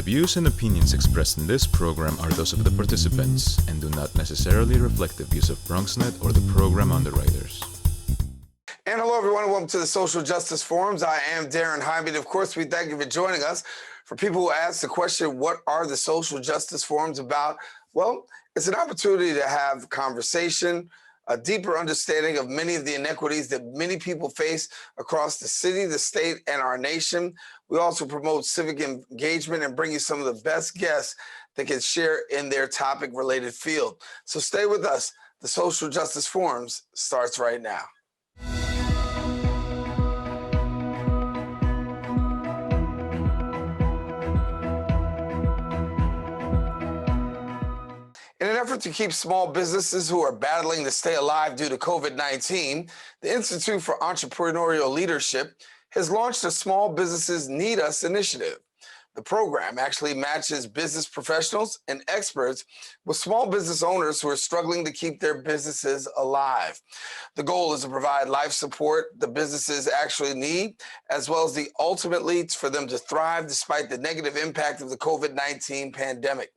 views and opinions expressed in this program are those of the participants and do not necessarily reflect the views of BronxNet or the program underwriters. And hello, everyone. Welcome to the Social Justice Forums. I am Daren, Jaime, and of course, we thank you for joining us. For people who ask the question, what are the Social Justice Forums about? Well, it's an opportunity to have conversation, a deeper understanding of many of the inequities that many people face across the city, the state, and our nation. We also promote civic engagement and bring you some of the best guests that can share in their topic-related field. So stay with us. The Social Justice Forums starts right now. In an effort to keep small businesses who are battling to stay alive due to COVID-19, the Institute for Entrepreneurial Leadership has launched a Small Businesses Need Us initiative. The program actually matches business professionals and experts with small business owners who are struggling to keep their businesses alive. The goal is to provide life support the businesses actually need, as well as the ultimate leads for them to thrive despite the negative impact of the COVID-19 pandemic.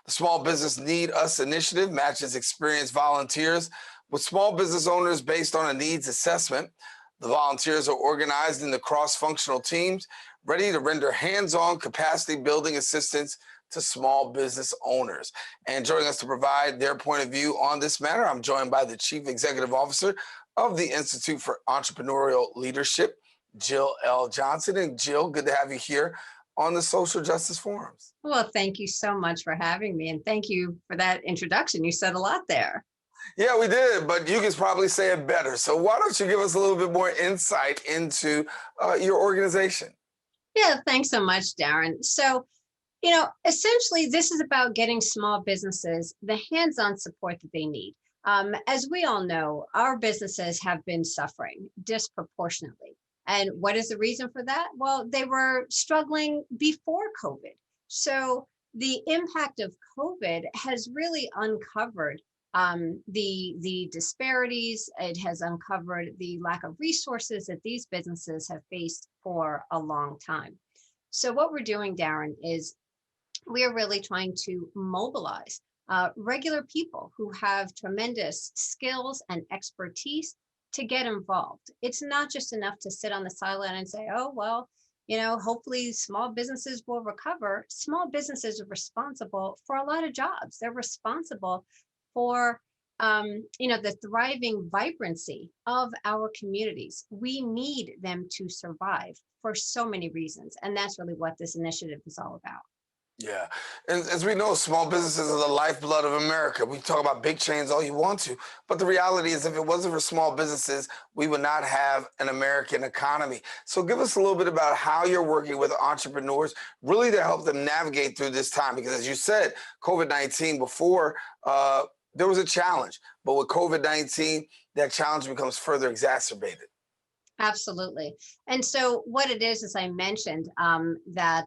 The Small Business Need Us initiative matches experienced volunteers with small business owners based on a needs assessment. The volunteers are organized into cross-functional teams ready to render hands-on capacity building assistance to small business owners. And joining us to provide their point of view on this matter, I'm joined by the Chief Executive Officer of the Institute for Entrepreneurial Leadership, Jill L. Johnson. And Jill, good to have you here on the Social Justice Forums. Well, thank you so much for having me, and thank you for that introduction. You said a lot there. Yeah, we did, but you can probably say it better. So why don't you give us a little bit more insight into your organization? Yeah, thanks so much, Daren. So, essentially, this is about getting small businesses the hands-on support that they need. As we all know, our businesses have been suffering disproportionately. And what is the reason for that? Well, they were struggling before COVID. So the impact of COVID has really uncovered the disparities. It has uncovered the lack of resources that these businesses have faced for a long time. So what we're doing, Daren, is we are really trying to mobilize regular people who have tremendous skills and expertise to get involved. It's not just enough to sit on the sideline and say, oh, well, hopefully small businesses will recover. Small businesses are responsible for a lot of jobs. They're responsible for, the thriving vibrancy of our communities. We need them to survive for so many reasons. And that's really what this initiative is all about. Yeah. And as we know, small businesses are the lifeblood of America. We talk about big chains all you want to, but the reality is if it wasn't for small businesses, we would not have an American economy. So give us a little bit about how you're working with entrepreneurs really to help them navigate through this time. Because as you said, COVID-19 before, there was a challenge, but with COVID-19, that challenge becomes further exacerbated. Absolutely. And so what it is, as I mentioned, that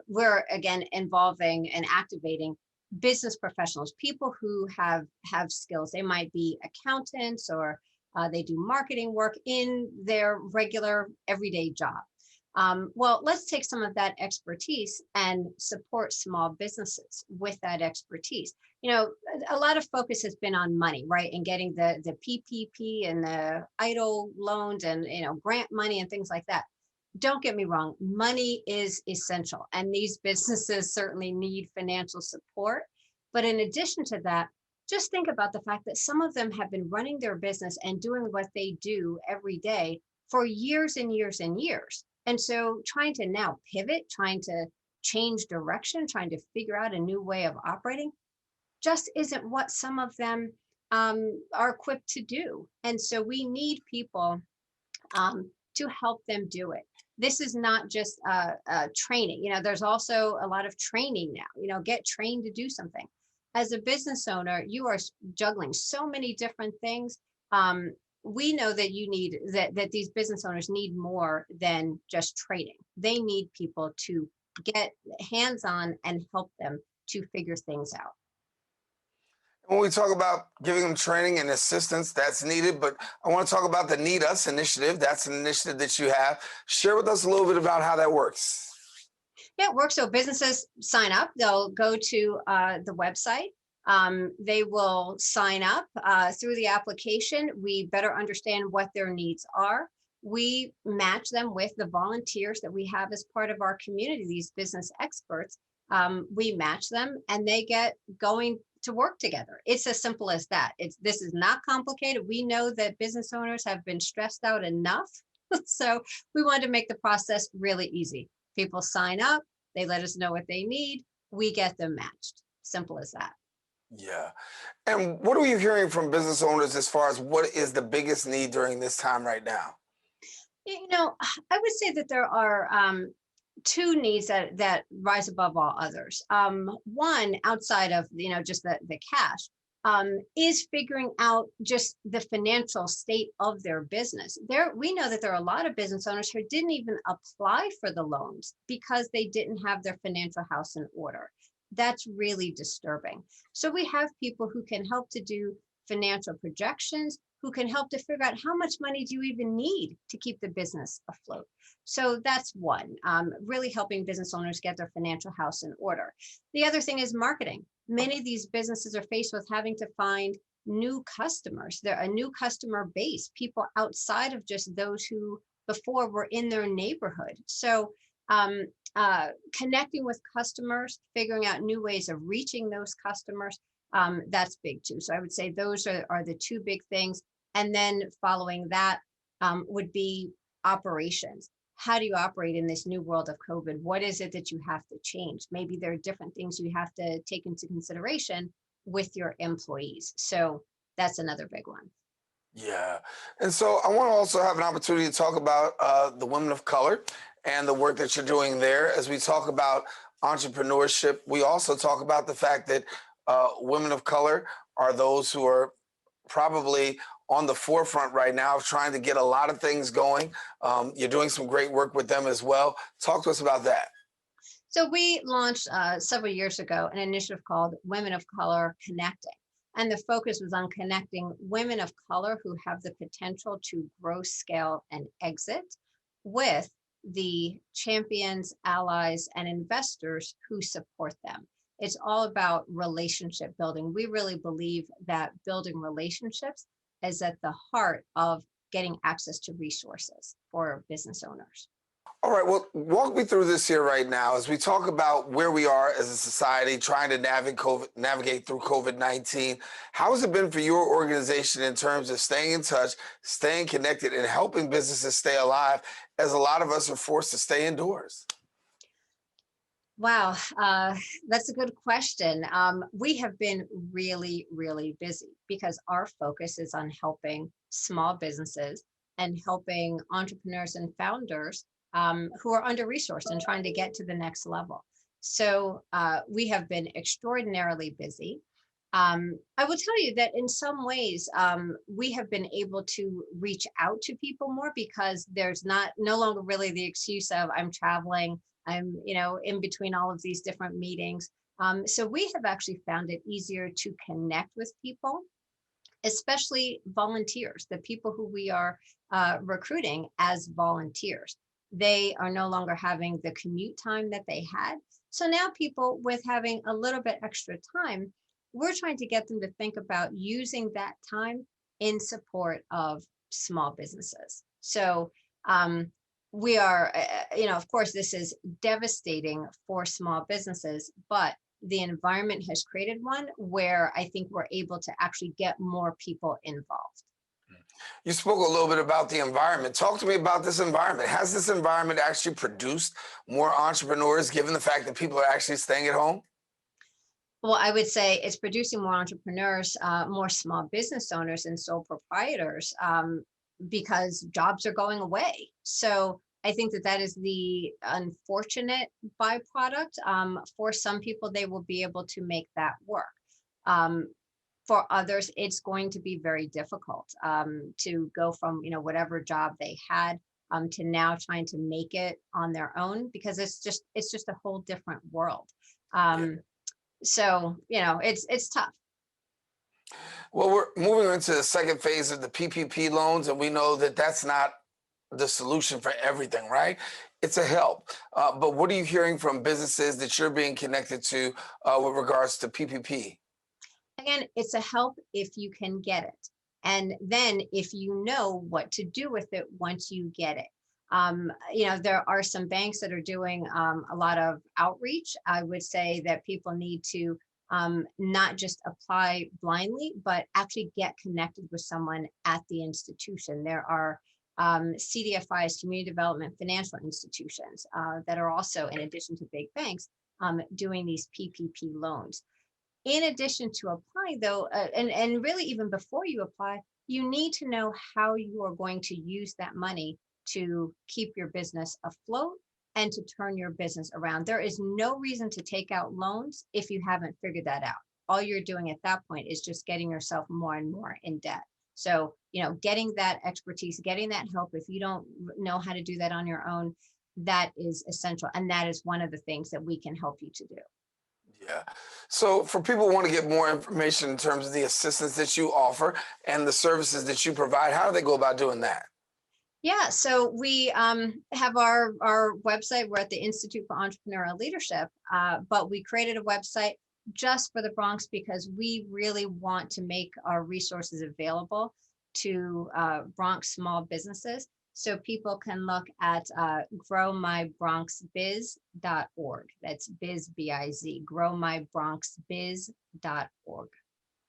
we're, again, involving and activating business professionals, people who have skills. They might be accountants or they do marketing work in their regular everyday job. Well, let's take some of that expertise and support small businesses with that expertise. A lot of focus has been on money, right? And getting the PPP and the EIDL loans and, grant money and things like that. Don't get me wrong, money is essential. And these businesses certainly need financial support. But in addition to that, just think about the fact that some of them have been running their business and doing what they do every day for years and years and years. And so trying to now pivot, trying to change direction, trying to figure out a new way of operating just isn't what some of them are equipped to do. And so we need people to help them do it. This is not just training. There's also a lot of training now, get trained to do something. As a business owner, you are juggling so many different things. We know that you need that these business owners need more than just training. They need people to get hands-on and help them to figure things out. When we talk about giving them training and assistance, that's needed, but I want to talk about the Need Us initiative. That's an initiative that you have. Share with us a little bit about how that works. Yeah, it works. So businesses sign up. They'll go to the website. They will sign up through the application. We better understand what their needs are. We match them with the volunteers that we have as part of our community, these business experts. We match them and they get going to work together. It's as simple as that. This is not complicated. We know that business owners have been stressed out enough. So we wanted to make the process really easy. People sign up, they let us know what they need, we get them matched. Simple as that. Yeah. And what are you hearing from business owners as far as what is the biggest need during this time right now? You know, I would say that there are two needs that rise above all others. One, outside of just the cash, is figuring out just the financial state of their business. We know that there are a lot of business owners who didn't even apply for the loans because they didn't have their financial house in order. That's really disturbing. So we have people who can help to do financial projections, who can help to figure out how much money do you even need to keep the business afloat. So that's one, really helping business owners get their financial house in order. The other thing is marketing. Many of these businesses are faced with having to find new customers. They're a new customer base, people outside of just those who before were in their neighborhood. So connecting with customers, figuring out new ways of reaching those customers, that's big too. So I would say those are the two big things. And then following that would be operations. How do you operate in this new world of COVID? What is it that you have to change? Maybe there are different things you have to take into consideration with your employees. So that's another big one. Yeah. And so I want to also have an opportunity to talk about the women of color and the work that you're doing there. As we talk about entrepreneurship, we also talk about the fact that women of color are those who are probably on the forefront right now of trying to get a lot of things going. You're doing some great work with them as well. Talk to us about that. So we launched several years ago an initiative called Women of Color Connecting. And the focus was on connecting women of color who have the potential to grow, scale, and exit with the champions, allies, and investors who support them. It's all about relationship building. We really believe that building relationships is at the heart of getting access to resources for business owners. All right, well, walk me through this here right now as we talk about where we are as a society trying to navigate through COVID-19. How has it been for your organization in terms of staying in touch, staying connected, and helping businesses stay alive as a lot of us are forced to stay indoors? Wow, that's a good question. We have been really, really busy because our focus is on helping small businesses and helping entrepreneurs and founders who are under-resourced and trying to get to the next level. So we have been extraordinarily busy. I will tell you that in some ways, we have been able to reach out to people more because there's no longer really the excuse of I'm traveling, I'm in between all of these different meetings. So we have actually found it easier to connect with people, especially volunteers, the people who we are recruiting as volunteers. They are no longer having the commute time that they had. So now people with having a little bit extra time, we're trying to get them to think about using that time in support of small businesses. So we are, of course, this is devastating for small businesses, but the environment has created one where I think we're able to actually get more people involved. You spoke a little bit about the environment. Talk to me about this environment. Has this environment actually produced more entrepreneurs given the fact that people are actually staying at home? Well, I would say it's producing more entrepreneurs, more small business owners and sole proprietors because jobs are going away. So I think that is the unfortunate byproduct. For some people, they will be able to make that work. For others, it's going to be very difficult to go from whatever job they had to now trying to make it on their own because it's just a whole different world. So it's tough. Well, we're moving into the second phase of the PPP loans, and we know that that's not the solution for everything, right? it's a help. But what are you hearing from businesses that you're being connected to with regards to PPP? Again, it's a help if you can get it. And then if you know what to do with it once you get it. There are some banks that are doing a lot of outreach. I would say that people need to not just apply blindly, but actually get connected with someone at the institution. There are CDFIs, community development financial institutions, that are also, in addition to big banks, doing these PPP loans. In addition to applying, though, and really even before you apply, you need to know how you are going to use that money to keep your business afloat and to turn your business around. There is no reason to take out loans if you haven't figured that out. All you're doing at that point is just getting yourself more and more in debt. So, getting that expertise, getting that help, if you don't know how to do that on your own, that is essential. And that is one of the things that we can help you to do. Yeah. So for people who want to get more information in terms of the assistance that you offer and the services that you provide, how do they go about doing that? Yeah, so we have our website. We're at the Institute for Entrepreneurial Leadership, but we created a website just for the Bronx because we really want to make our resources available to Bronx small businesses. So people can look at growmybronxbiz.org. That's biz, B-I-Z, growmybronxbiz.org.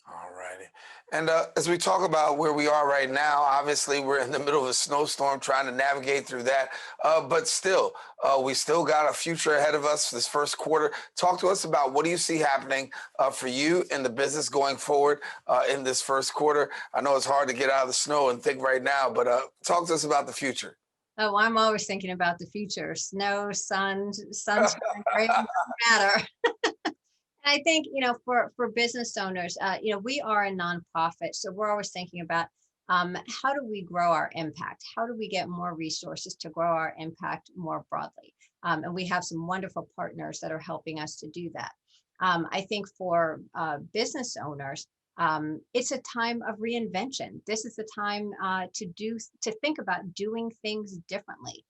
All righty. And as we talk about where we are right now, obviously we're in the middle of a snowstorm trying to navigate through that. But still, we still got a future ahead of us this first quarter. Talk to us about what do you see happening for you in the business going forward in this first quarter. I know it's hard to get out of the snow and think right now, but talk to us about the future. Oh, I'm always thinking about the future. Snow, sunshine, rain, doesn't matter. I think, for business owners, we are a nonprofit. So we're always thinking about how do we grow our impact? How do we get more resources to grow our impact more broadly? And we have some wonderful partners that are helping us to do that. I think for business owners, it's a time of reinvention. This is the time to think about doing things differently.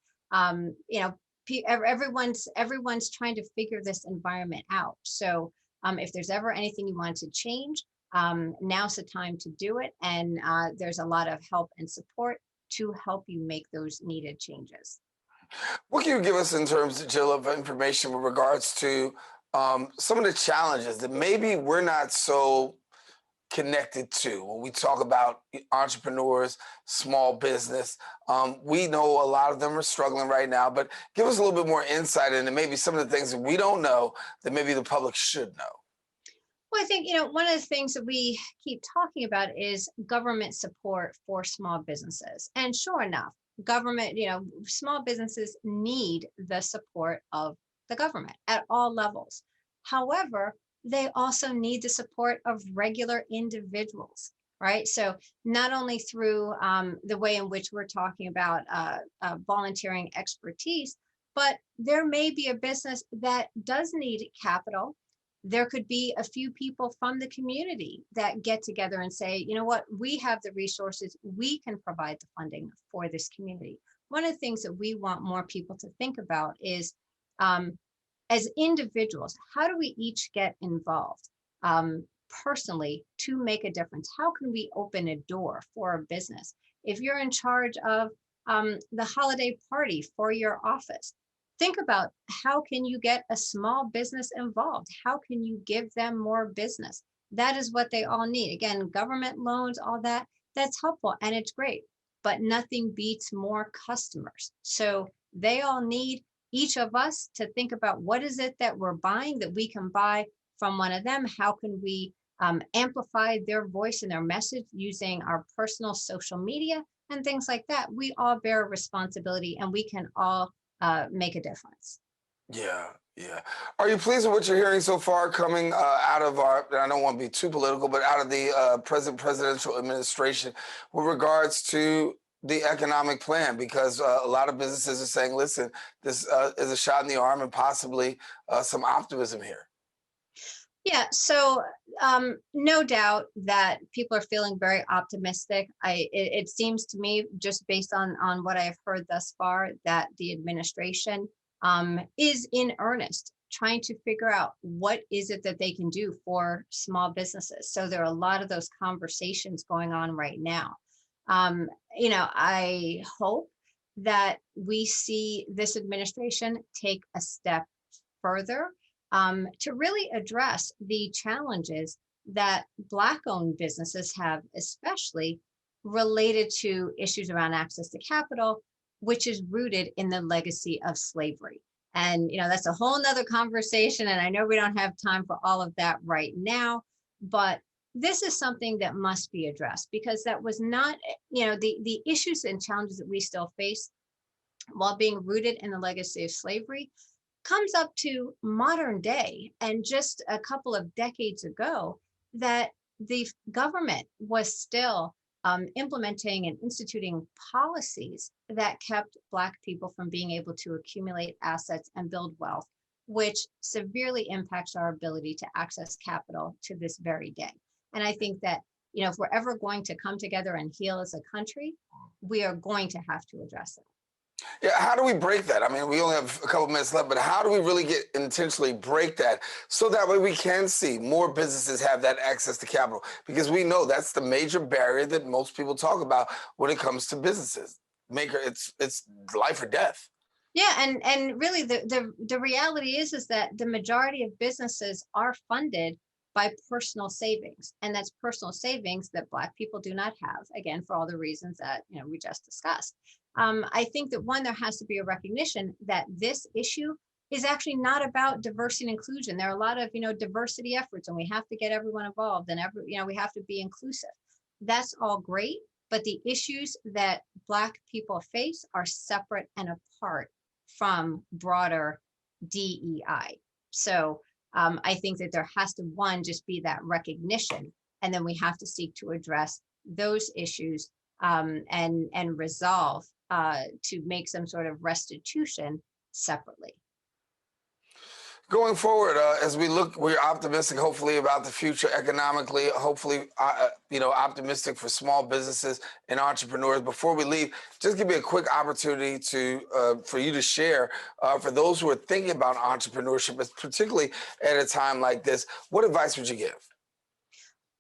Everyone's trying to figure this environment out. So if there's ever anything you want to change, now's the time to do it. And there's a lot of help and support to help you make those needed changes. What can you give us in terms, Jill, of information with regards to some of the challenges that maybe we're not so connected to when we talk about entrepreneurs, small business? We know a lot of them are struggling right now, but give us a little bit more insight into maybe some of the things that we don't know that maybe the public should know. Well, I think, one of the things that we keep talking about is government support for small businesses. And sure enough, government, small businesses need the support of the government at all levels. However, they also need the support of regular individuals, right? So not only through the way in which we're talking about volunteering expertise, but there may be a business that does need capital. There could be a few people from the community that get together and say, you know what, we have the resources, we can provide the funding for this community. One of the things that we want more people to think about is, as individuals, how do we each get involved personally to make a difference? How can we open a door for a business? If you're in charge of the holiday party for your office, think about how can you get a small business involved? How can you give them more business? That is what they all need. Again, government loans, all that, that's helpful and it's great, but nothing beats more customers. So they all need each of us to think about what is it that we're buying that we can buy from one of them? How can we amplify their voice and their message using our personal social media and things like that? We all bear a responsibility and we can all make a difference. Yeah, yeah. Are you pleased with what you're hearing so far coming out of our, I don't want to be too political, but out of the presidential administration with regards to the economic plan? Because a lot of businesses are saying, listen, this is a shot in the arm and possibly some optimism here. Yeah, so no doubt that people are feeling very optimistic. It seems to me, just based on what I have heard thus far, that the administration is in earnest trying to figure out what is it that they can do for small businesses. So there are a lot of those conversations going on right now. I hope that we see this administration take a step further to really address the challenges that Black-owned businesses have, especially related to issues around access to capital, which is rooted in the legacy of slavery. And that's a whole nother conversation. And I know we don't have time for all of that right now, but this is something that must be addressed because that was not, the issues and challenges that we still face while being rooted in the legacy of slavery comes up to modern day and just a couple of decades ago that the government was still implementing and instituting policies that kept Black people from being able to accumulate assets and build wealth, which severely impacts our ability to access capital to this very day. And I think that, if we're ever going to come together and heal as a country, we are going to have to address it. Yeah, how do we break that? I mean, we only have a couple minutes left, but how do we really intentionally break that so that way we can see more businesses have that access to capital? Because we know that's the major barrier that most people talk about when it comes to businesses. It's life or death. Yeah, and really the reality is that the majority of businesses are funded by personal savings, and that's personal savings that Black people do not have, again, for all the reasons that we just discussed. I think that there has to be a recognition that this issue is actually not about diversity and inclusion. There are a lot of diversity efforts, and we have to get everyone involved, and we have to be inclusive. That's all great, but the issues that Black people face are separate and apart from broader DEI. So I think that there has to, one, just be that recognition, and then we have to seek to address those issues and resolve to make some sort of restitution separately. Going forward, as we look, we're optimistic, hopefully, about the future economically, hopefully, optimistic for small businesses and entrepreneurs. Before we leave, just give me a quick opportunity for you to share, for those who are thinking about entrepreneurship, particularly at a time like this, what advice would you give?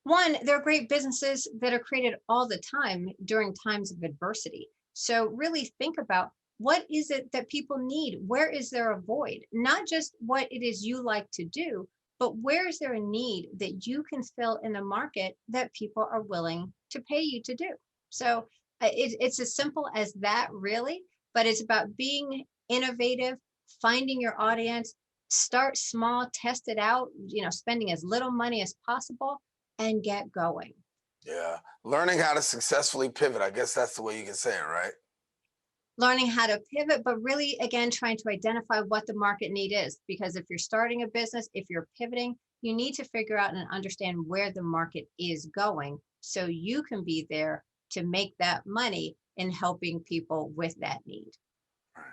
One, there are great businesses that are created all the time during times of adversity. So really think about, what is it that people need? Where is there a void? Not just what it is you like to do, but where is there a need that you can fill in the market that people are willing to pay you to do? So it's as simple as that, really, but it's about being innovative, finding your audience, start small, test it out, spending as little money as possible and get going. Yeah, learning how to successfully pivot. I guess that's the way you can say it, right? Learning how to pivot, but really, again, trying to identify what the market need is. Because if you're starting a business, if you're pivoting, you need to figure out and understand where the market is going so you can be there to make that money in helping people with that need. All right.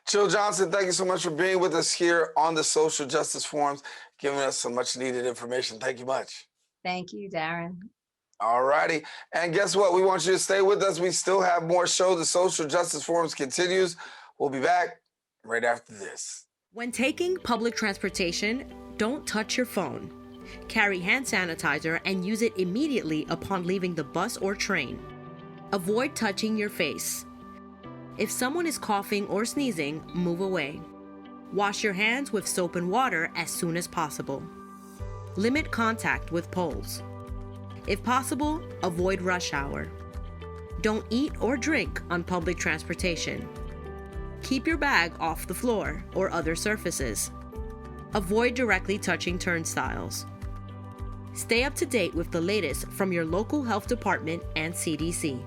Jill Johnson, thank you so much for being with us here on the Social Justice Forums, giving us some much needed information. Thank you much. Thank you, Daren. All righty. And guess what? We want you to stay with us. We still have more shows. The Social Justice Forums continues. We'll be back right after this. When taking public transportation, don't touch your phone. Carry hand sanitizer and use it immediately upon leaving the bus or train. Avoid touching your face. If someone is coughing or sneezing, move away. Wash your hands with soap and water as soon as possible. Limit contact with poles. If possible, avoid rush hour. Don't eat or drink on public transportation. Keep your bag off the floor or other surfaces. Avoid directly touching turnstiles. Stay up to date with the latest from your local health department and CDC.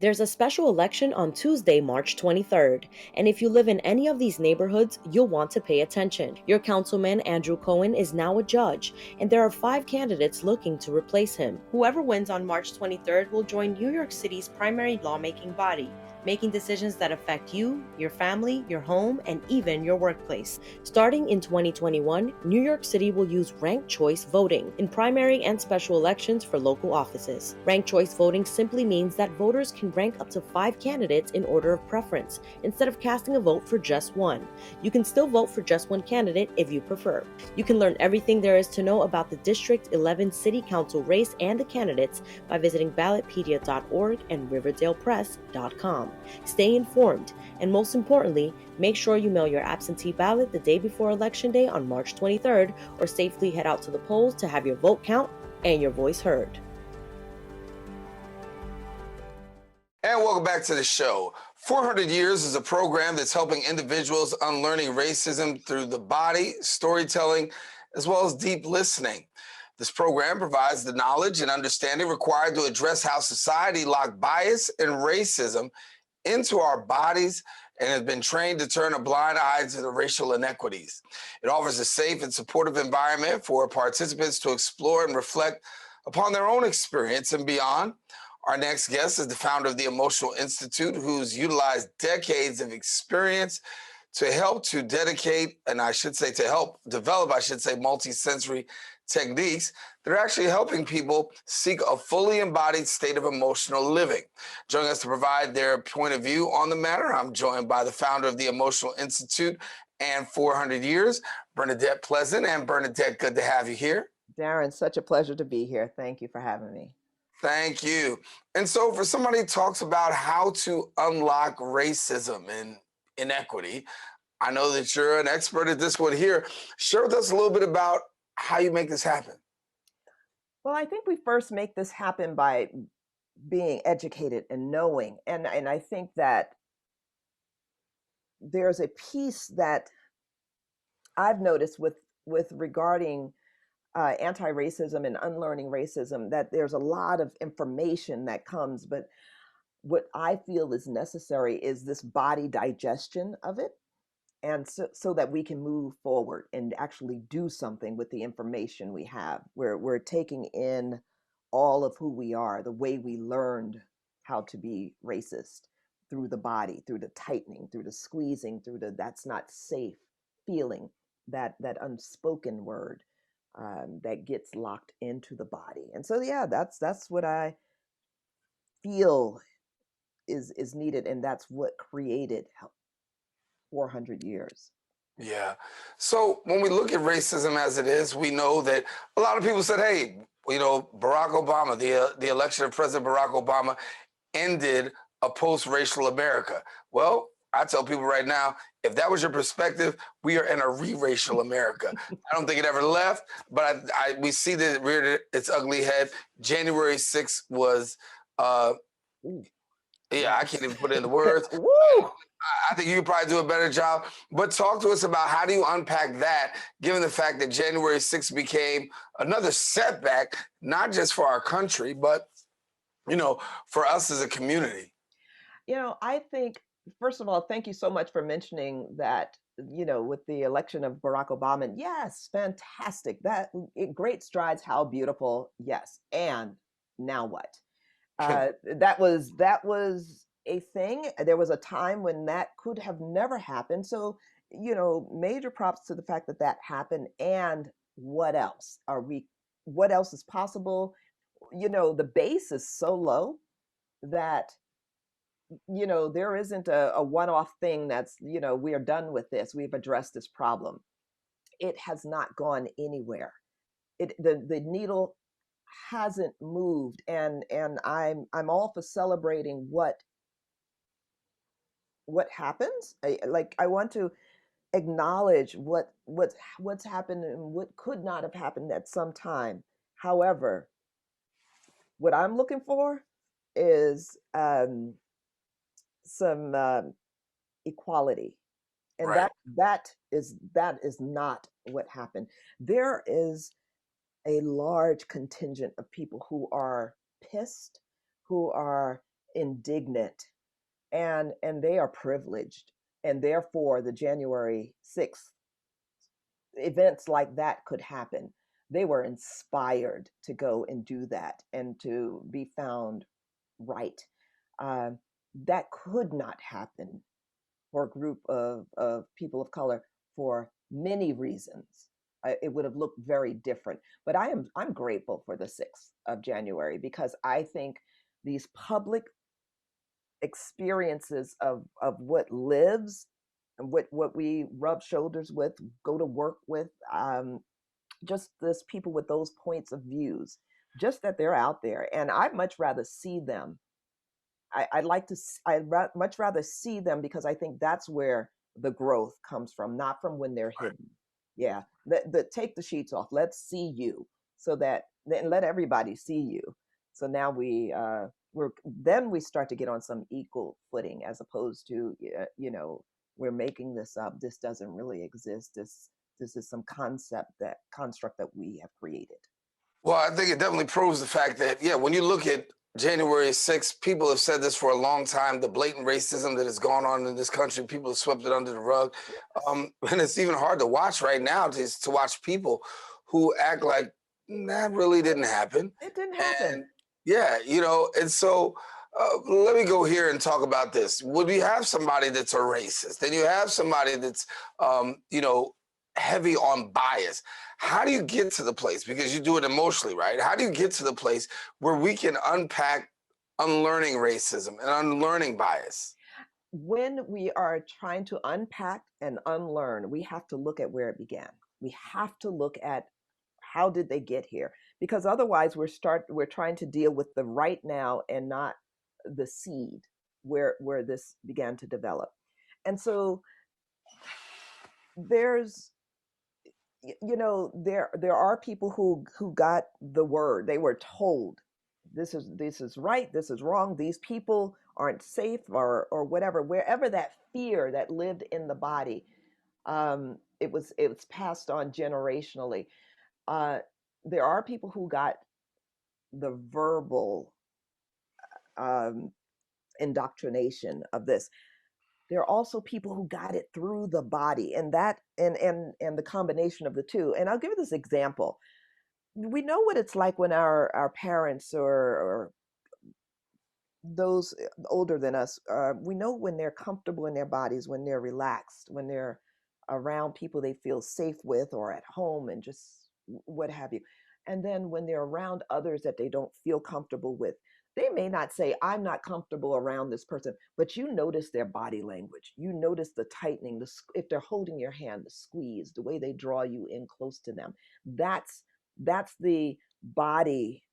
There's a special election on Tuesday, March 23rd, and if you live in any of these neighborhoods, you'll want to pay attention. Your councilman, Andrew Cohen, is now a judge, and there are 5 candidates looking to replace him. Whoever wins on March 23rd will join New York City's primary lawmaking body, making decisions that affect you, your family, your home, and even your workplace. Starting in 2021, New York City will use ranked choice voting in primary and special elections for local offices. Ranked choice voting simply means that voters can rank up to 5 candidates in order of preference, instead of casting a vote for just one. You can still vote for just one candidate if you prefer. You can learn everything there is to know about the District 11 City Council race and the candidates by visiting ballotpedia.org and riverdalepress.com. Stay informed, and most importantly, make sure you mail your absentee ballot the day before Election Day on March 23rd, or safely head out to the polls to have your vote count and your voice heard. And welcome back to the show. 400 Years is a program that's helping individuals unlearning racism through the body, storytelling, as well as deep listening. This program provides the knowledge and understanding required to address how society locked bias and racism into our bodies and has been trained to turn a blind eye to the racial inequities. It offers a safe and supportive environment for participants to explore and reflect upon their own experience and beyond. Our next guest is the founder of the Emotional Institute, who's utilized decades of experience to help develop multisensory techniques that are actually helping people seek a fully embodied state of emotional living. Joining us to provide their point of view on the matter, I'm joined by the founder of the Emotional Institute and 400 Years, Bernadette Pleasant. And Bernadette, good to have you here. Daren, such a pleasure to be here. Thank you for having me. Thank you. And so for somebody who talks about how to unlock racism and inequity, I know that you're an expert at this one here. Share with us a little bit about how you make this happen. Well, I think we first make this happen by being educated and knowing. And I think that there's a piece that I've noticed with regarding anti-racism and unlearning racism, that there's a lot of information that comes, but what I feel is necessary is this body digestion of it. And so that we can move forward and actually do something with the information we have. We're taking in all of who we are, the way we learned how to be racist, through the body, through the tightening, through the squeezing, through the "that's not safe" feeling, that unspoken word that gets locked into the body. And so, yeah, that's what I feel is needed, and that's what created 400 years. Yeah. So when we look at racism as it is, we know that a lot of people said, hey, Barack Obama, the election of President Barack Obama ended a post-racial America. Well, I tell people right now, if that was your perspective, we are in a re-racial America. I don't think it ever left, but we see that it reared its ugly head. January 6th was, I can't even put it into words. Woo! I think you could probably do a better job. But talk to us about how do you unpack that, given the fact that January 6th became another setback, not just for our country, but, for us as a community. I think, first of all, thank you so much for mentioning that, with the election of Barack Obama. Yes, fantastic. Great strides, how beautiful. Yes. And now what? That was a thing. There was a time when that could have never happened. So, major props to the fact that happened. And what else is possible? The base is so low that, there isn't a one-off thing that's, we are done with this. We've addressed this problem. It has not gone anywhere. The needle hasn't moved, and I'm all for celebrating what happens. I want to acknowledge what's happened and what could not have happened at some time. However, what I'm looking for is some equality, and Right. that is not what happened. There is a large contingent of people who are pissed, who are indignant, and they are privileged, and therefore the January 6th events like that could happen. They were inspired to go and do that and to be found right. Uh, that could not happen for a group of people of color for many reasons. It would have looked very different. But I'm grateful for the 6th of January because I think these public experiences of what lives and what we rub shoulders with, go to work with, just this people with those points of views, just that they're out there, and I'd much rather see them. I'd like to. Much rather see them because I think that's where the growth comes from, not from when they're hidden. Yeah, take the sheets off. Let's see you, so that then let everybody see you. So now we start to get on some equal footing, as opposed to we're making this up. This doesn't really exist. This is some construct that we have created. Well, I think it definitely proves the fact that, yeah, when you look at January 6th, people have said this for a long time, the blatant racism that has gone on in this country, people have swept it under the rug. And it's even hard to watch right now, to watch people who act like that really didn't happen. It didn't happen. And yeah, and so let me go here and talk about this. Would you have somebody that's a racist? Then you have somebody that's, heavy on bias. How do you get to the place? Because you do it emotionally, right? How do you get to the place where we can unpack unlearning racism and unlearning bias? When we are trying to unpack and unlearn, we have to look at where it began. We have to look at how did they get here? Because otherwise we're trying to deal with the right now and not the seed where this began to develop. And so there's there are people who got the word. They were told this is right, this is wrong, these people aren't safe, or whatever. Wherever that fear that lived in the body, it was passed on generationally. There are people who got the verbal indoctrination of this. There are also people who got it through the body, and the combination of the two. And I'll give you this example. We know what it's like when our parents or those older than us, we know when they're comfortable in their bodies, when they're relaxed, when they're around people they feel safe with, or at home, and just what have you. And then when they're around others that they don't feel comfortable with, they may not say, I'm not comfortable around this person, but you notice their body language. You notice the tightening, if they're holding your hand, the squeeze, the way they draw you in close to them. That's the body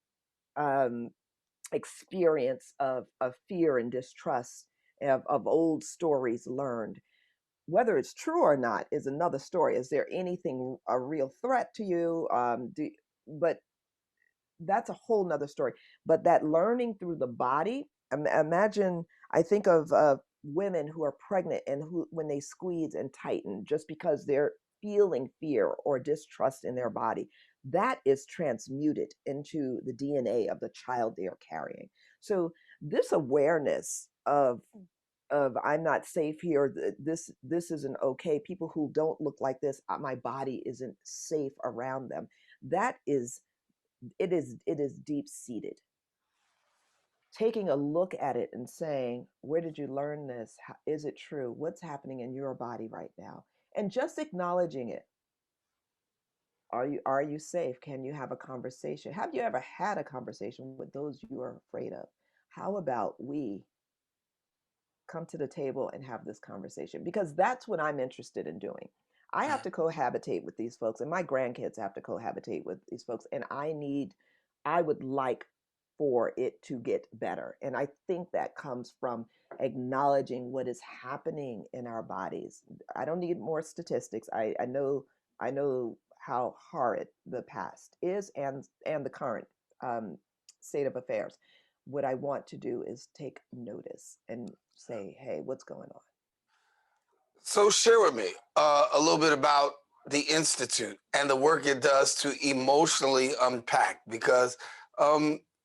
experience of fear and distrust, of old stories learned. Whether it's true or not is another story. Is there anything a real threat to you? But that's a whole nother story. But that learning through the body, imagine, I think of women who are pregnant and who, when they squeeze and tighten, just because they're feeling fear or distrust in their body, that is transmuted into the DNA of the child they are carrying. So this awareness of I'm not safe here, this isn't okay, people who don't look like this, my body isn't safe around them, it is deep seated. Taking a look at it and saying, where did you learn this? Is it true? What's happening in your body right now? And just acknowledging it. Are you safe? Can you have a conversation? Have you ever had a conversation with those you are afraid of? How about we come to the table and have this conversation? Because that's what I'm interested in doing. I have to cohabitate with these folks, and my grandkids have to cohabitate with these folks, and I would like for it to get better. And I think that comes from acknowledging what is happening in our bodies. I don't need more statistics. I know how horrid the past is, and the current state of affairs. What I want to do is take notice and say, hey, what's going on? So share with me a little bit about the Institute and the work it does to emotionally unpack, because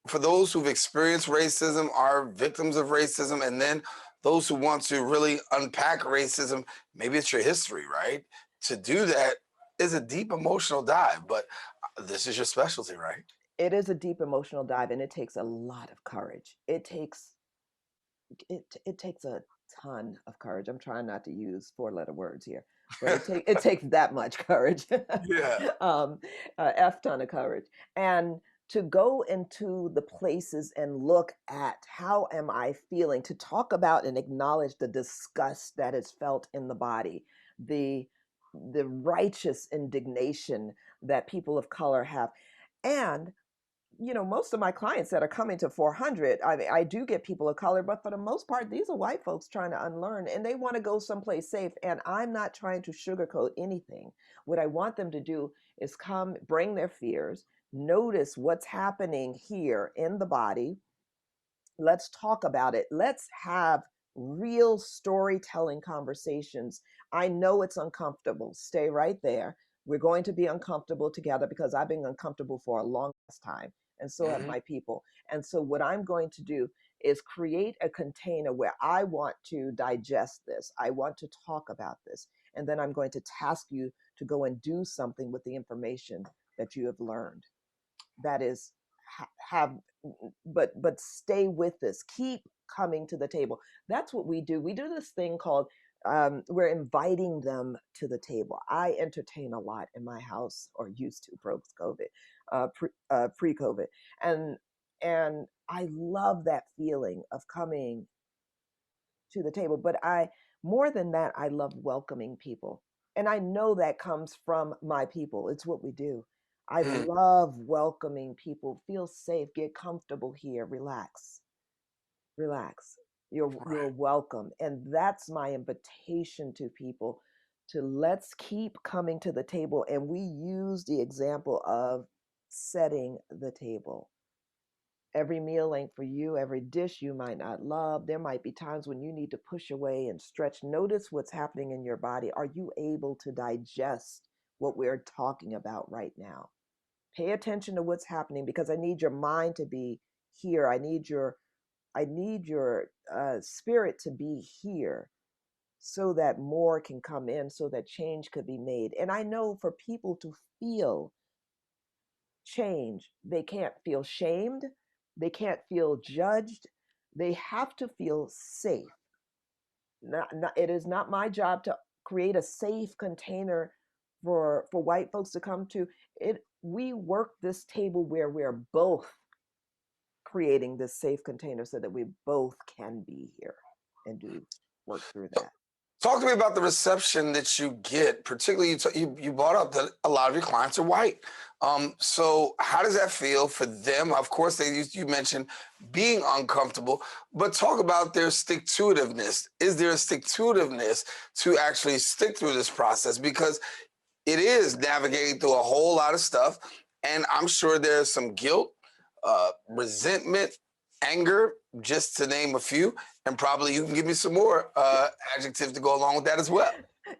for those who've experienced racism, are victims of racism, and then those who want to really unpack racism, maybe it's your history, right? To do that is a deep emotional dive, but this is your specialty, right? It is a deep emotional dive, and it takes a lot of courage. It takes a ton of courage. I'm trying not to use four-letter words here, but it takes that much courage. Yeah. F ton of courage. And to go into the places and look at how am I feeling, to talk about and acknowledge the disgust that is felt in the body, the righteous indignation that people of color have. And most of my clients that are coming to 400, I do get people of color, but for the most part, these are white folks trying to unlearn, and they want to go someplace safe. And I'm not trying to sugarcoat anything. What I want them to do is come, bring their fears, notice what's happening here in the body. Let's talk about it. Let's have real storytelling conversations. I know it's uncomfortable. Stay right there. We're going to be uncomfortable together because I've been uncomfortable for a long time, and so have Hmm. my people. And so, what I'm going to do is create a container where I want to digest this. I want to talk about this. And then I'm going to task you to go and do something with the information that you have learned. That is, have but stay with this, keep coming to the table. That's what we do. We do this thing called we're inviting them to the table. I entertain a lot in my house, or used to, post COVID, pre-COVID, and I love that feeling of coming to the table. But more than that, I love welcoming people. And I know that comes from my people. It's what we do. I love welcoming people. Feel safe, get comfortable here, relax, relax. You're Right. welcome. And that's my invitation to people, to let's keep coming to the table. And we use the example of setting the table. Every meal ain't for you. Every dish you might not love. There might be times when you need to push away and stretch. Notice what's happening in your body. Are you able to digest what we're talking about right now? Pay attention to what's happening, because I need your mind to be here. I need your spirit to be here, so that more can come in, so that change could be made. And I know for people to feel change, they can't feel shamed, they can't feel judged, they have to feel safe. It is not my job to create a safe container for white folks to come to. We work this table where we're both creating this safe container so that we both can be here and do work through that. Talk to me about the reception that you get, particularly you brought up that a lot of your clients are white. So how does that feel for them? Of course, you mentioned being uncomfortable, but talk about their stick-to-itiveness. Is there a stick-to-itiveness to actually stick through this process? Because it is navigating through a whole lot of stuff, and I'm sure there's some guilt, resentment, anger, just to name a few, and probably you can give me some more adjectives to go along with that as well.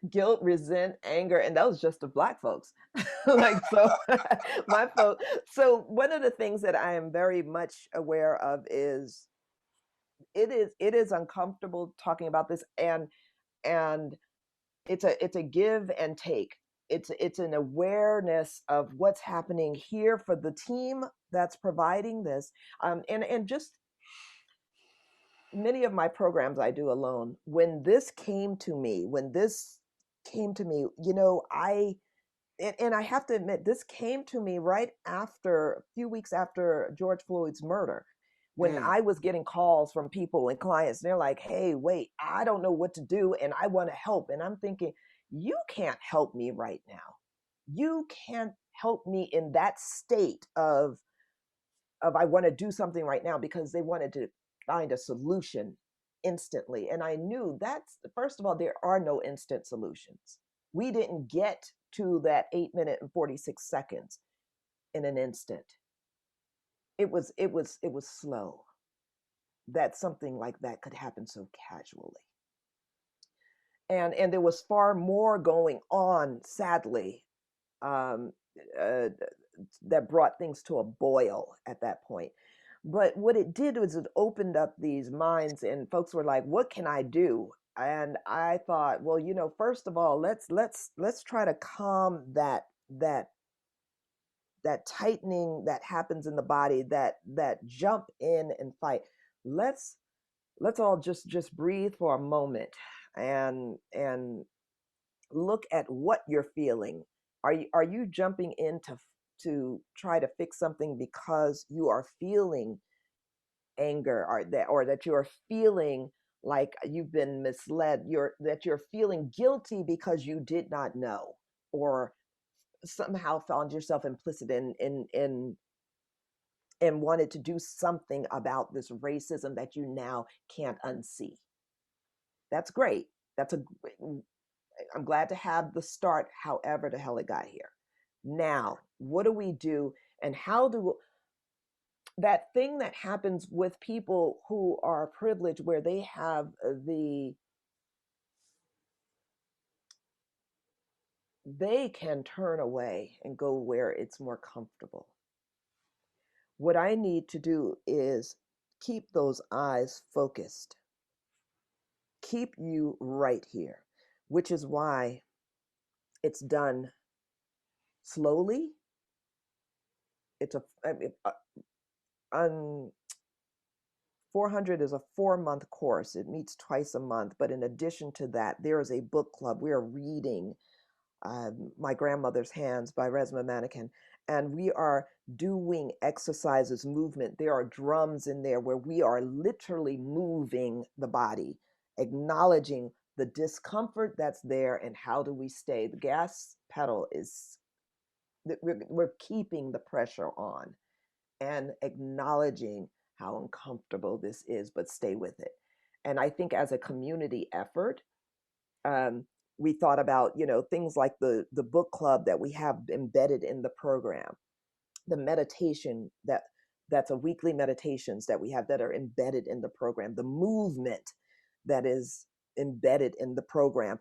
Guilt, resent, anger, and that was just the black folks. Like, so my folks. So one of the things that I am very much aware of is it is uncomfortable talking about this, and it's a give and take. It's an awareness of what's happening here for the team that's providing this, and just many of my programs I do alone. When this came to me, and I have to admit, this came to me right after, a few weeks after George Floyd's murder, when Mm. I was getting calls from people and clients. And they're like, hey, wait, I don't know what to do, and I want to help. And I'm thinking, you can't help me right now. You can't help me in that state of I want to do something right now, because they wanted to find a solution instantly. And I knew, that's, first of all, there are no instant solutions. We didn't get to that 8 minute and 46 seconds in an instant. It was slow that something like that could happen so casually. And there was far more going on, sadly, um, uh, that brought things to a boil at that point. But what it did was it opened up these minds, and folks were like, what can I do? And I thought, well, first of all, let's try to calm that tightening that happens in the body, that jump in and fight. Let's all just breathe for a moment and look at what you're feeling. Are you jumping in to try to fix something because you are feeling anger, or that you're feeling like you've been misled, that you're feeling guilty because you did not know, or somehow found yourself implicit in and wanted to do something about this racism that you now can't unsee? That's great. I'm glad to have the start, however the hell it got here. Now, what do we do, and how do that thing that happens with people who are privileged, where they have they can turn away and go where it's more comfortable. What I need to do is keep those eyes focused, keep you right here, which is why it's done slowly. It's a, I mean, 400 is a 4-month course. It meets twice a month. But in addition to that, there is a book club. We are reading My Grandmother's Hands by Resmaa Menakem, and we are doing exercises, movement. There are drums in there where we are literally moving the body, acknowledging the discomfort that's there, and how do we stay. The gas pedal is, we're keeping the pressure on and acknowledging how uncomfortable this is, but stay with it. And I think as a community effort, we thought about, things like the book club that we have embedded in the program, the meditation that's a weekly meditations that we have that are embedded in the program, the movement that is embedded in the program.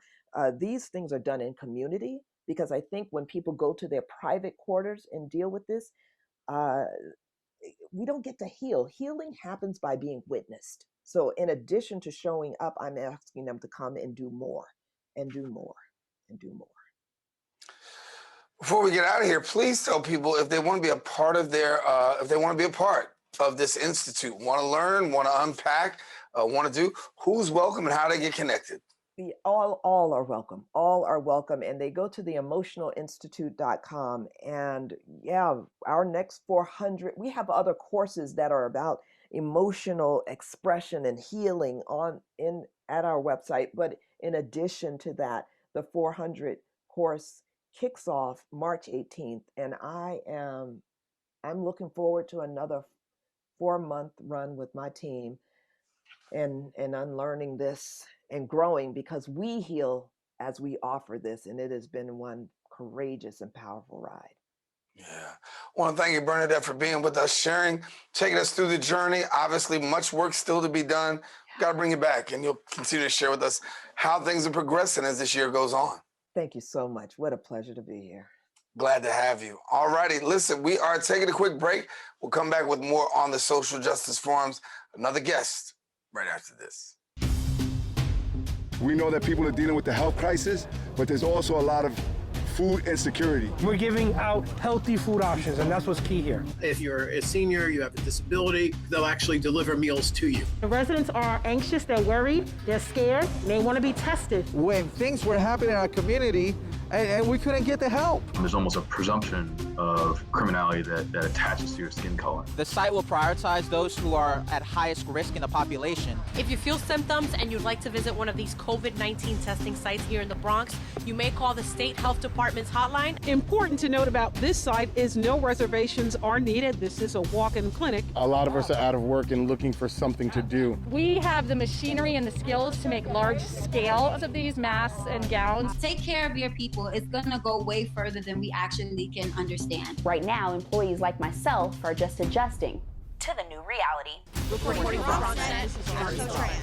These things are done in community, because I think when people go to their private quarters and deal with this, we don't get to heal. Healing happens by being witnessed. So in addition to showing up, I'm asking them to come and do more and do more and do more. Before we get out of here, please tell people if they want to be a part of if they want to be a part of this institute, want to learn, want to unpack, want to do, who's welcome and how they get connected. All are welcome. All are welcome. And they go to the emotionalinstitute.com. And yeah, our next 400, we have other courses that are about emotional expression and healing at our website. But in addition to that, the 400 course kicks off March 18th. And I'm looking forward to another 4-month run with my team and unlearning this and growing, because we heal as we offer this, and it has been one courageous and powerful ride. Yeah. I want to thank you, Bernadette, for being with us, sharing, taking us through the journey. Obviously, much work still to be done. Got to bring you back, and you'll continue to share with us how things are progressing as this year goes on. Thank you so much. What a pleasure to be here. Glad to have you. All righty. Listen, we are taking a quick break. We'll come back with more on the social justice forums. Another guest right after this. We know that people are dealing with the health crisis, but there's also a lot of food insecurity. We're giving out healthy food options, and that's what's key here. If you're a senior, you have a disability, they'll actually deliver meals to you. The residents are anxious, they're worried, they're scared, they want to be tested. When things were happening in our community, and we couldn't get the help. There's almost a presumption of criminality that attaches to your skin color. The site will prioritize those who are at highest risk in the population. If you feel symptoms and you'd like to visit one of these COVID-19 testing sites here in the Bronx, you may call the State Health Department's hotline. Important to note about this site is no reservations are needed. This is a walk-in clinic. A lot of us are out of work and looking for something to do. We have the machinery and the skills to make large scales of these masks and gowns. Take care of your people. It's going to go way further than we actually can understand. Right now, employees like myself are just adjusting to the new reality. Reporting from BronxNet, this is Trans.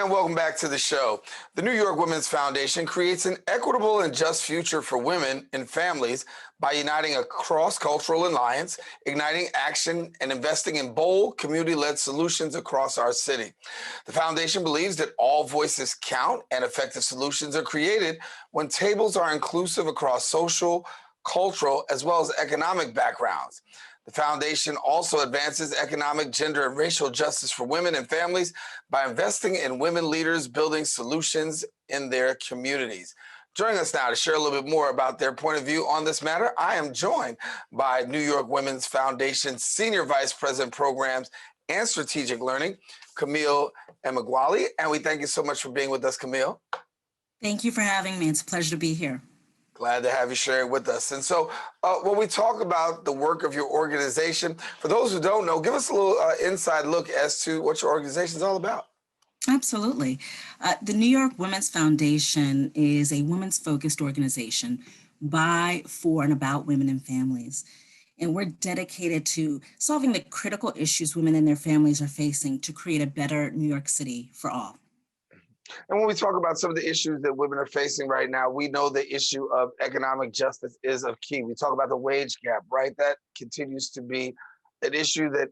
And welcome back to the show. The New York Women's Foundation creates an equitable and just future for women and families by uniting a cross-cultural alliance, igniting action, and investing in bold, community-led solutions across our city. The foundation believes that all voices count and effective solutions are created when tables are inclusive across social, cultural, as well as economic backgrounds. The foundation also advances economic, gender, and racial justice for women and families by investing in women leaders building solutions in their communities. Joining us now to share a little bit more about their point of view on this matter, I am joined by New York Women's Foundation Senior Vice President Programs and Strategic Learning, Camille Emeagwali. And we thank you so much for being with us, Camille. Thank you for having me. It's a pleasure to be here. Glad to have you sharing with us. And so when we talk about the work of your organization, for those who don't know, give us a little inside look as to what your organization is all about. Absolutely. The New York Women's Foundation is a women's focused organization by, for, and about women and families. And we're dedicated to solving the critical issues women and their families are facing to create a better New York City for all. And when we talk about some of the issues that women are facing right now, we know the issue of economic justice is of key. We talk about the wage gap, right? That continues to be an issue that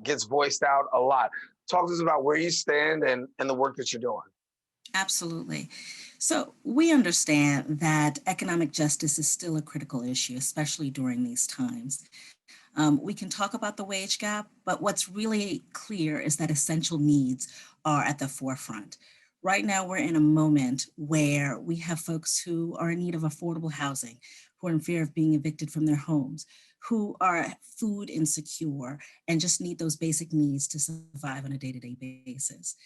gets voiced out a lot. Talk to us about where you stand and the work that you're doing. Absolutely. So we understand that economic justice is still a critical issue, especially during these times. We can talk about the wage gap, but what's really clear is that essential needs are at the forefront. Right now, we're in a moment where we have folks who are in need of affordable housing, who are in fear of being evicted from their homes, who are food insecure and just need those basic needs to survive on a day-to-day basis.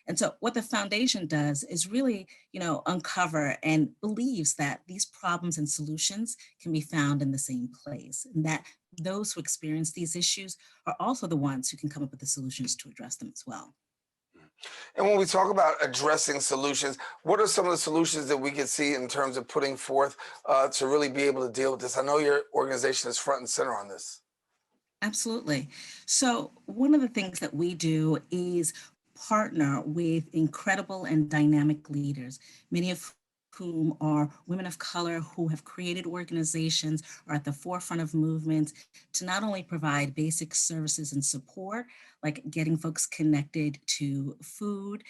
And so what the foundation does is really, uncover and believes that these problems and solutions can be found in the same place, and that those who experience these issues are also the ones who can come up with the solutions to address them as well. And when we talk about addressing solutions, what are some of the solutions that we can see in terms of putting forth to really be able to deal with this? I know your organization is front and center on this. Absolutely. So one of the things that we do is partner with incredible and dynamic leaders, many of whom are women of color who have created organizations, are at the forefront of movements to not only provide basic services and support, like getting folks connected to food,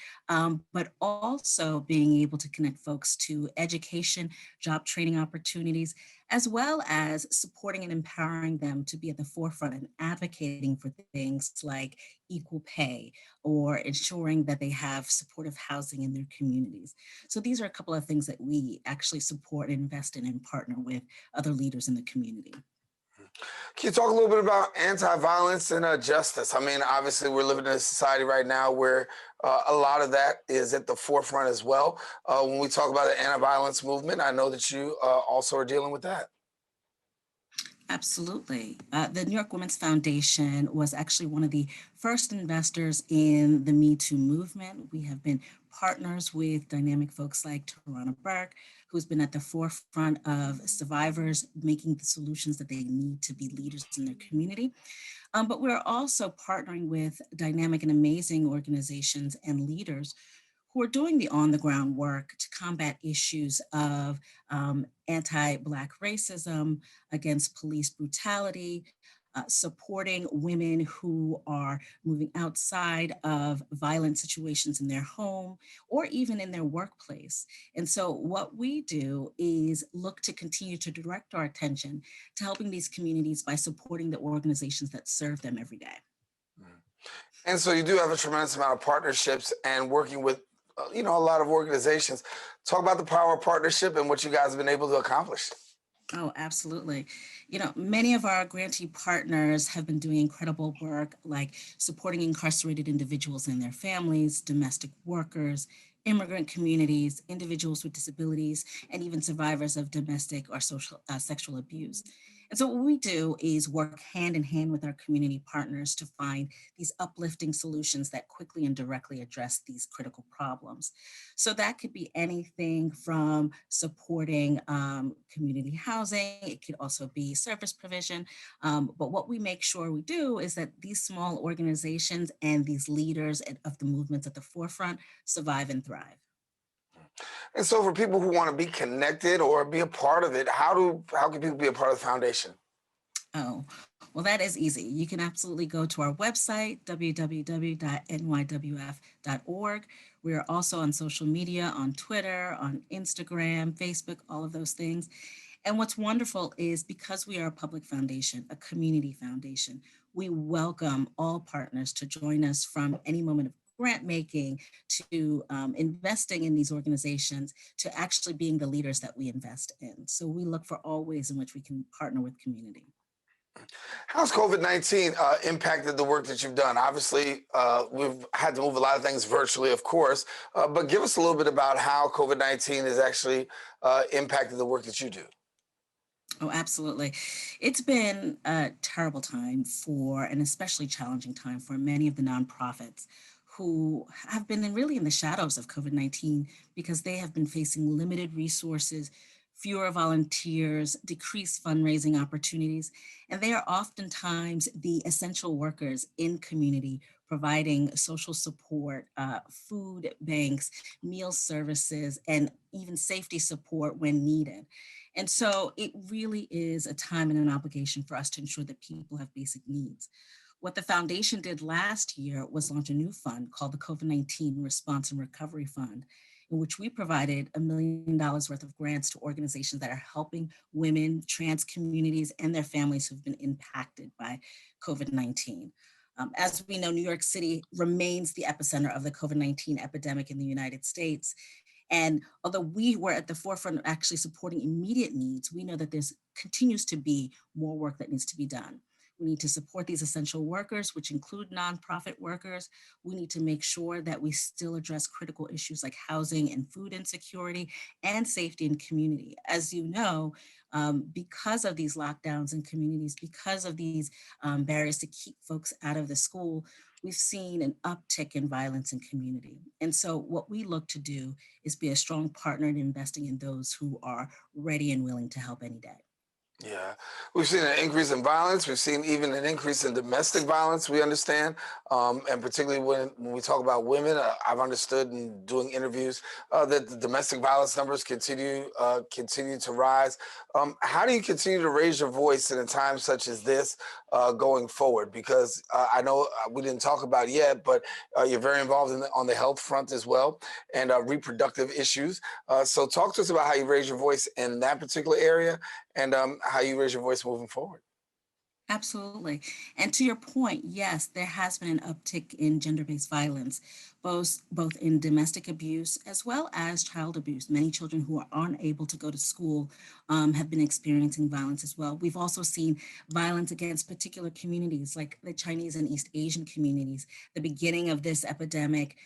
but also being able to connect folks to education, job training opportunities, as well as supporting and empowering them to be at the forefront and advocating for things like equal pay or ensuring that they have supportive housing in their communities. So these are a couple of things that we actually support, invest in, and partner with other leaders in the community. Can you talk a little bit about anti-violence and justice? I mean, obviously, we're living in a society right now where a lot of that is at the forefront as well. When we talk about the anti-violence movement, I know that you also are dealing with that. Absolutely. The New York Women's Foundation was actually one of the first investors in the Me Too movement. We have been partners with dynamic folks like Tarana Burke, who's been at the forefront of survivors making the solutions that they need to be leaders in their community. But we're also partnering with dynamic and amazing organizations and leaders who are doing the on-the-ground work to combat issues of anti-Black racism, against police brutality, supporting women who are moving outside of violent situations in their home or even in their workplace. And so what we do is look to continue to direct our attention to helping these communities by supporting the organizations that serve them every day. And so you do have a tremendous amount of partnerships and working with a lot of organizations. Talk about the power of partnership and what you guys have been able to accomplish. Oh, absolutely. Many of our grantee partners have been doing incredible work, like supporting incarcerated individuals and their families, domestic workers, immigrant communities, individuals with disabilities, and even survivors of domestic or sexual abuse. And so what we do is work hand in hand with our community partners to find these uplifting solutions that quickly and directly address these critical problems. So that could be anything from supporting community housing. It could also be service provision. But what we make sure we do is that these small organizations and these leaders of the movements at the forefront survive and thrive. And so for people who want to be connected or be a part of it, how can people be a part of the foundation? Oh, well, that is easy. You can absolutely go to our website, www.nywf.org. We are also on social media, on Twitter, on Instagram, Facebook, all of those things. And what's wonderful is because we are a public foundation, a community foundation, we welcome all partners to join us from any moment of grant making to investing in these organizations to actually being the leaders that we invest in. So we look for all ways in which we can partner with community. How's COVID-19 impacted the work that you've done? Obviously, we've had to move a lot of things virtually, of course, but give us a little bit about how COVID-19 has actually impacted the work that you do. Oh, absolutely. It's been a terrible time and especially challenging time for many of the nonprofits who have been really in the shadows of COVID-19 because they have been facing limited resources, fewer volunteers, decreased fundraising opportunities, and they are oftentimes the essential workers in community providing social support, food banks, meal services, and even safety support when needed. And so it really is a time and an obligation for us to ensure that people have basic needs. What the foundation did last year was launch a new fund called the COVID-19 Response and Recovery Fund, in which we provided $1 million worth of grants to organizations that are helping women, trans communities, and their families who've been impacted by COVID-19. As we know, New York City remains the epicenter of the COVID-19 epidemic in the United States. And although we were at the forefront of actually supporting immediate needs, we know that there continues to be more work that needs to be done. We need to support these essential workers, which include nonprofit workers. We need to make sure that we still address critical issues like housing and food insecurity and safety in community. As you know, because of these lockdowns in communities, because of these barriers to keep folks out of the school, we've seen an uptick in violence in community. And so what we look to do is be a strong partner in investing in those who are ready and willing to help any day. Yeah, we've seen an increase in violence. We've seen even an increase in domestic violence, we understand. And particularly when we talk about women, I've understood in doing interviews that the domestic violence numbers continue to rise. How do you continue to raise your voice in a time such as this going forward? Because I know we didn't talk about it yet, but you're very involved on the health front as well and reproductive issues. So talk to us about how you raise your voice in that particular area and how you raise your voice moving forward. Absolutely. And to your point, yes, there has been an uptick in gender-based violence, both in domestic abuse as well as child abuse. Many children who are unable to go to school have been experiencing violence as well. We've also seen violence against particular communities like the Chinese and East Asian communities. The beginning of this epidemic,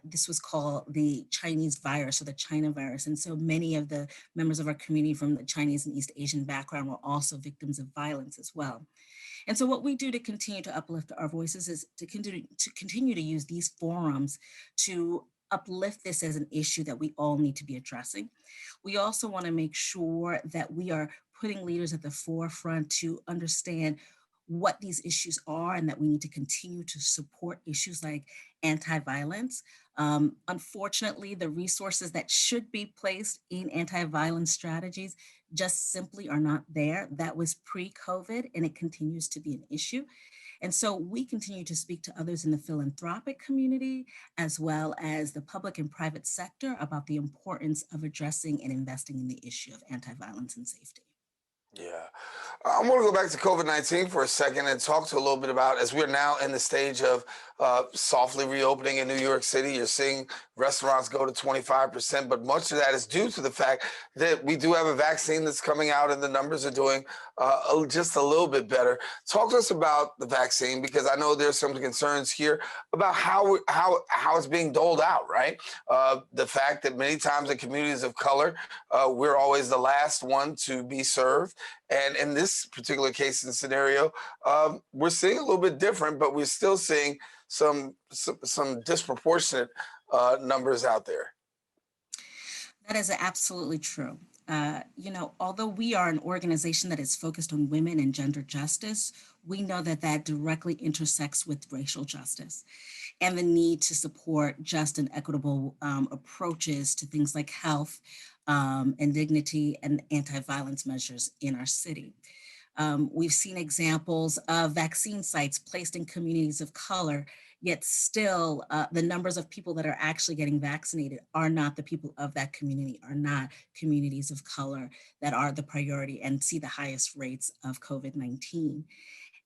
this was called the Chinese virus or the China virus. And so many of the members of our community from the Chinese and East Asian background were also victims of violence as well. And so what we do to continue to uplift our voices is to continue to use these forums to uplift this as an issue that we all need to be addressing. We also want to make sure that we are putting leaders at the forefront to understand what these issues are and that we need to continue to support issues like anti-violence. Unfortunately, the resources that should be placed in anti-violence strategies just simply are not there. That was pre-COVID and it continues to be an issue. And so we continue to speak to others in the philanthropic community, as well as the public and private sector about the importance of addressing and investing in the issue of anti-violence and safety. Yeah. I want to go back to COVID-19 for a second and talk to a little bit about, as we're now in the stage of softly reopening in New York City. You're seeing restaurants go to 25%, but much of that is due to the fact that we do have a vaccine that's coming out and the numbers are doing just a little bit better. Talk to us about the vaccine, because I know there's some concerns here about how it's being doled out, right? The fact that many times in communities of color, we're always the last one to be served. And in this particular case and scenario, we're seeing a little bit different, but we're still seeing some disproportionate numbers out there. That is absolutely true. Although we are an organization that is focused on women and gender justice, we know that that directly intersects with racial justice and the need to support just and equitable approaches to things like health and dignity and anti-violence measures in our city. We've seen examples of vaccine sites placed in communities of color, yet still the numbers of people that are actually getting vaccinated are not the people of that community, are not communities of color that are the priority and see the highest rates of COVID-19.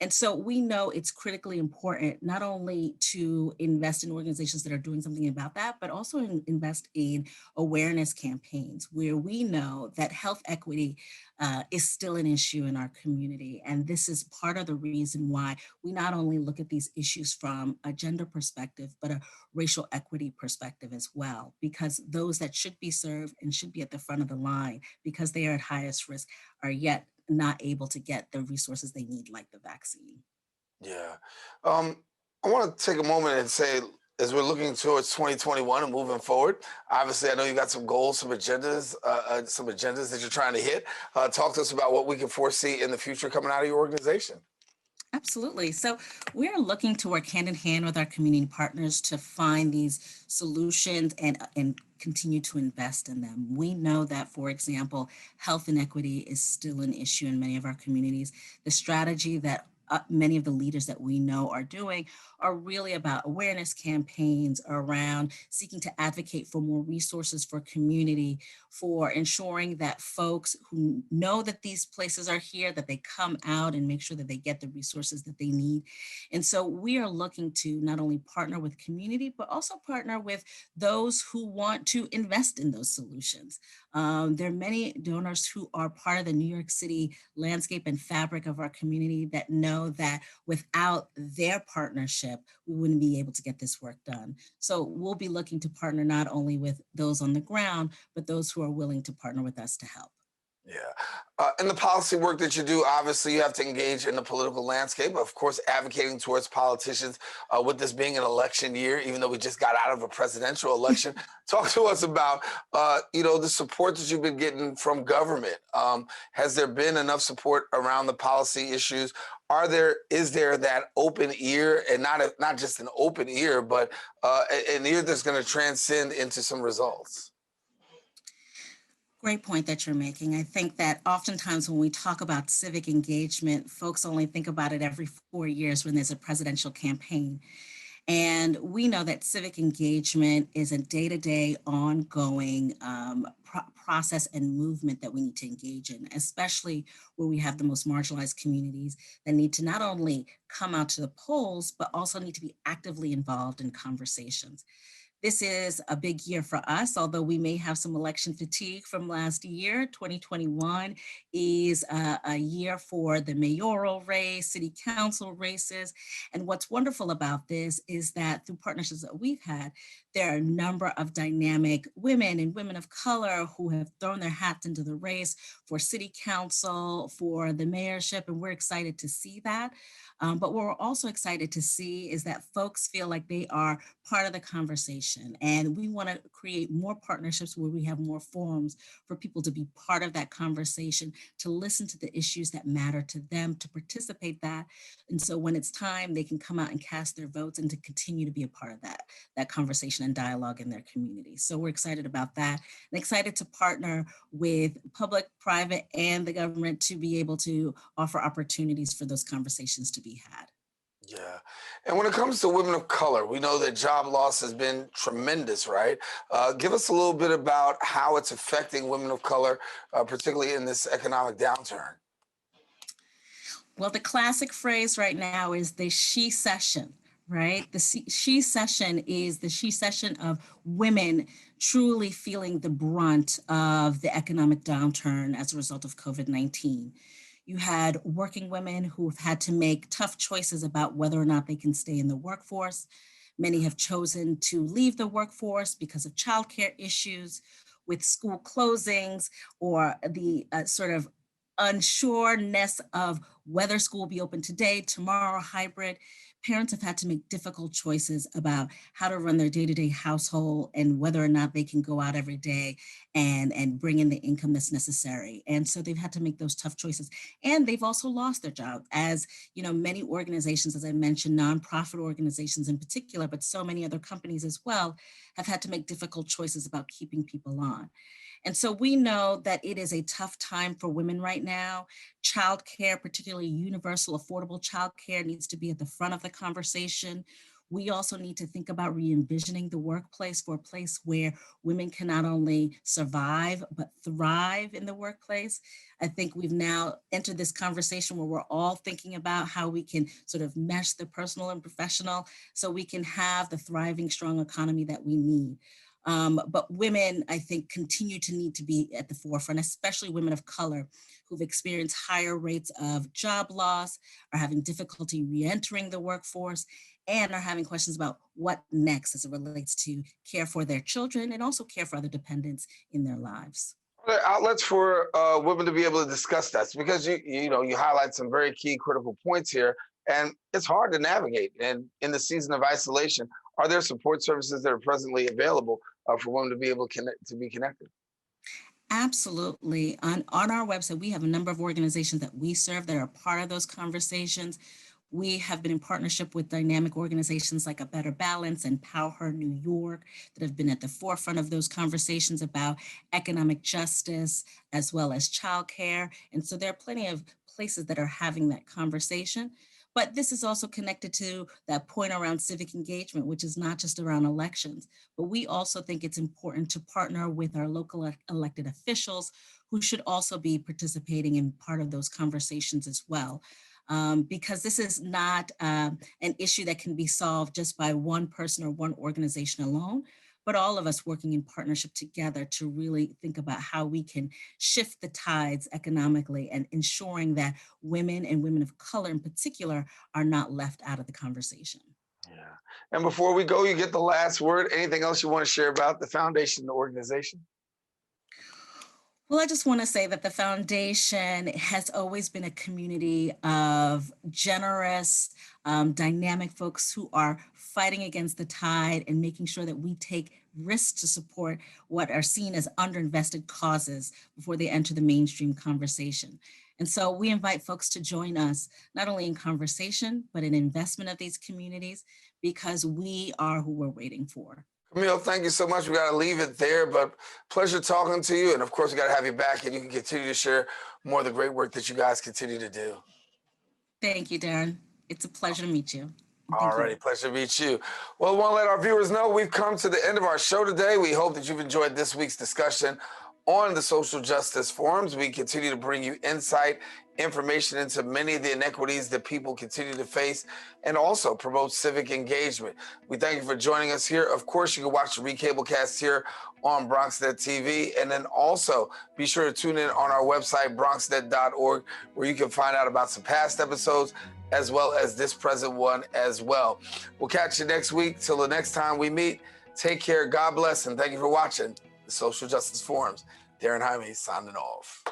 And so we know it's critically important not only to invest in organizations that are doing something about that, but also invest in awareness campaigns where we know that health equity is still an issue in our community. And this is part of the reason why we not only look at these issues from a gender perspective, but a racial equity perspective as well, because those that should be served and should be at the front of the line because they are at highest risk are yet not able to get the resources they need, like the vaccine. Yeah. I want to take a moment and say, as we're looking towards 2021 and moving forward, obviously, I know you got some goals, some agendas that you're trying to hit. Talk to us about what we can foresee in the future coming out of your organization. Absolutely. So we're looking to work hand in hand with our community partners to find these solutions and continue to invest in them. We know that, for example, health inequity is still an issue in many of our communities. The strategy that many of the leaders that we know are doing are really about awareness campaigns around seeking to advocate for more resources for community, for ensuring that folks who know that these places are here, that they come out and make sure that they get the resources that they need. And so we are looking to not only partner with community, but also partner with those who want to invest in those solutions. There are many donors who are part of the New York City landscape and fabric of our community that know that without their partnership, we wouldn't be able to get this work done. So we'll be looking to partner not only with those on the ground, but those who are willing to partner with us to help. Yeah. In the policy work that you do, obviously you have to engage in the political landscape, of course, advocating towards politicians with this being an election year, even though we just got out of a presidential election. Talk to us about, the support that you've been getting from government. Has there been enough support around the policy issues? Is there that open ear, and not just an open ear, but an ear that's going to transcend into some results? Great point that you're making. I think that oftentimes when we talk about civic engagement, folks only think about it every 4 years when there's a presidential campaign. And we know that civic engagement is a day-to-day ongoing process and movement that we need to engage in, especially where we have the most marginalized communities that need to not only come out to the polls, but also need to be actively involved in conversations. This is a big year for us, although we may have some election fatigue from last year. 2021 is a year for the mayoral race, city council races. And what's wonderful about this is that through partnerships that we've had, there are a number of dynamic women and women of color who have thrown their hats into the race for city council, for the mayorship, and we're excited to see that. But what we're also excited to see is that folks feel like they are part of the conversation. And we want to create more partnerships where we have more forums for people to be part of that conversation, to listen to the issues that matter to them, to participate that. And so when it's time, they can come out and cast their votes and to continue to be a part of that conversation and dialogue in their community. So we're excited about that and excited to partner with public, private, and the government to be able to offer opportunities for those conversations to be had. Yeah. And when it comes to women of color, we know that job loss has been tremendous, right? Give us a little bit about how it's affecting women of color, particularly in this economic downturn. Well, the classic phrase right now is the she-cession, right? The she session is the she session of women truly feeling the brunt of the economic downturn as a result of COVID-19. You had working women who've had to make tough choices about whether or not they can stay in the workforce. Many have chosen to leave the workforce because of childcare issues, with school closings, or the sort of unsureness of whether school will be open today, tomorrow, hybrid. Parents have had to make difficult choices about how to run their day-to-day household and whether or not they can go out every day and bring in the income that's necessary. And so they've had to make those tough choices. And they've also lost their job, as many organizations, as I mentioned, nonprofit organizations in particular, but so many other companies as well, have had to make difficult choices about keeping people on. And so we know that it is a tough time for women right now. Childcare, particularly universal affordable childcare, needs to be at the front of the conversation. We also need to think about re-envisioning the workplace for a place where women can not only survive, but thrive in the workplace. I think we've now entered this conversation where we're all thinking about how we can sort of mesh the personal and professional so we can have the thriving, strong economy that we need. But women, I think, continue to need to be at the forefront, especially women of color who've experienced higher rates of job loss, are having difficulty re-entering the workforce, and are having questions about what next as it relates to care for their children and also care for other dependents in their lives. Outlets for women to be able to discuss that, because you highlight some very key critical points here, and it's hard to navigate. And in the season of isolation, are there support services that are presently available for women to be able to be connected? Absolutely. On our website, we have a number of organizations that we serve that are part of those conversations. We have been in partnership with dynamic organizations like A Better Balance and Power New York that have been at the forefront of those conversations about economic justice as well as childcare. And so there are plenty of places that are having that conversation. But this is also connected to that point around civic engagement, which is not just around elections, but we also think it's important to partner with our local elected officials who should also be participating in part of those conversations as well. Because this is not an issue that can be solved just by one person or one organization alone, but all of us working in partnership together to really think about how we can shift the tides economically and ensuring that women and women of color in particular are not left out of the conversation. Yeah. And before we go, you get the last word. Anything else you want to share about the foundation, the organization? Well, I just want to say that the foundation has always been a community of generous, dynamic folks who are fighting against the tide and making sure that we take risks to support what are seen as underinvested causes before they enter the mainstream conversation. And so we invite folks to join us, not only in conversation, but in investment of these communities, because we are who we're waiting for. Camille, thank you so much. We got to leave it there, but pleasure talking to you. And of course, we got to have you back and you can continue to share more of the great work that you guys continue to do. Thank you, Daren. It's a pleasure to meet you. All righty, pleasure to meet you. Well, I want to let our viewers know we've come to the end of our show today. We hope that you've enjoyed this week's discussion on the social justice forums. We continue to bring you insight, information into many of the inequities that people continue to face, and also promote civic engagement. We thank you for joining us here. Of course, you can watch the recablecast here on BronxNet TV, and then also be sure to tune in on our website, BronxNet.org, where you can find out about some past episodes as well as this present one as well. We'll catch you next week. Till the next time we meet, take care, God bless, and thank you for watching the Social Justice Forums. Daren Jaime signing off.